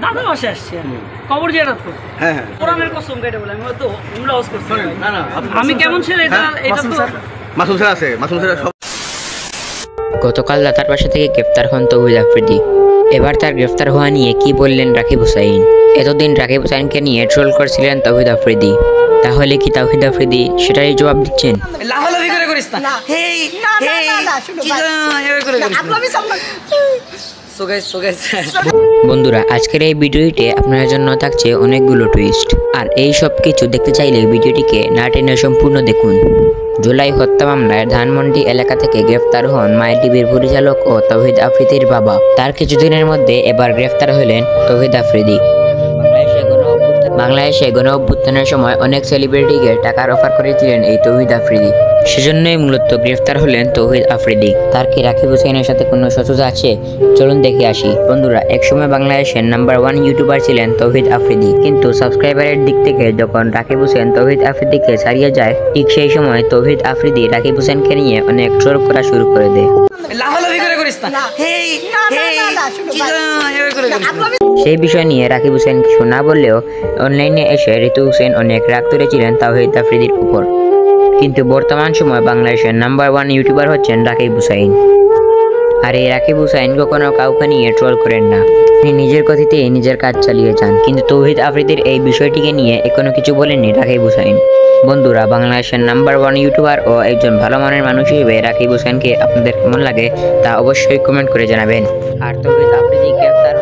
দাদা বাসে আসছি খবর জিয়ারত করতে। হ্যাঁ হ্যাঁ কোরআনের কসম কেটে বলে আমি হয়তো উমরা হজ করছি। না না আমি কেমন ছেলে এটা এটা তো মাসুম স্যার আছে, মাসুম স্যার সব। গতকাল দাতার বাসা থেকে গ্রেফতার হন তৌহিদ আফ্রিদি। এবার তার গ্রেফতার হওয়া নিয়ে কি বললেন রাকিব হুসাইন। এতদিন রাকিব হুসাইনকে নিয়ে ট্রোল করছিলেন তৌহিদ আফ্রিদি, তাহলে কি তৌহিদ আফ্রিদি সেটাই জবাব দিচ্ছেন? লাফালাফি করে করিস না। হেই হেই কি এভাবে করে করিস না। সো গাইস বন্ধুরা, আজকের এই ভিডিওটিতে আপনাদের জন্য থাকছে অনেকগুলো টুইস্ট, আর এই সব কিছু দেখতে চাইলে ভিডিওটিকে না টেনে সম্পূর্ণ দেখুন। জুলাই হত্যা মামলায় ধানমন্ডি এলাকা থেকে গ্রেফতার হন মাই টিভির পরিচালক ও তৌহিদ আফ্রিদির বাবা। তার কিছুদিনের মধ্যে এবার গ্রেফতার হলেন তৌহিদ আফ্রিদি। বাংলাদেশে গণ অভ্যুত্থানের সময় অনেক সেলিব্রিটিকে টাকার অফার করেছিলেন এই তৌহিদ আফ্রিদি, সেজন্যই মূলত গ্রেফতার হলেন তৌহিদ আফ্রিদি। তার কি রাকিব হুসাইনের সাথে কোনো শত্রুতা আছে? চলুন দেখে আসি। বন্ধুরা, একসময় বাংলাদেশের নাম্বার 1 ইউটিউবার ছিলেন তৌহিদ আফ্রিদি, কিন্তু সাবস্ক্রাইবারের দিক থেকে যখন রাকিব হুসেন তৌহিদ আফ্রিদিকে ছাড়িয়ে যায়, ঠিক সেই সময় তৌহিদ আফ্রিদি রাকিব হুসেনকে নিয়ে অনেক ট্রোল করা শুরু করে দেয়। লাফালাফি করে করিস না। হেই হেই কি এভাবে করে করিস না। সেই বিষয় নিয়ে রাকিব হুসেন কিছু না বললেও অনলাইনে এসে ঋতু হুসেন অনেক রাগ তুলেছিলেন তৌহিদ আফ্রিদির উপর। কিন্তু বর্তমান সময় বাংলাদেশের নাম্বার 1 ইউটিউবার হচ্ছেন রাকিব হুসাইন। আর এই রাকিব হুসাইন কখনো কাউকে নিয়ে ট্রোল করেন না, তিনি নিজের গতিতেই নিজের কাজ চালিয়ে যান। কিন্তু তৌহিদ আফ্রিদির এই বিষয়টিকে নিয়ে এখনো কিছু বলেননি রাকিব হুসাইন। বন্ধুরা, বাংলাদেশের নাম্বার 1 ইউটিউবার ও একজন ভালো মানের মানুষ হিসেবে রাকিব হুসাইনকে আপনাদের কেমন লাগে তা অবশ্যই কমেন্ট করে জানাবেন। আর তৌহিদ আফ্রিদি গ্রেফতার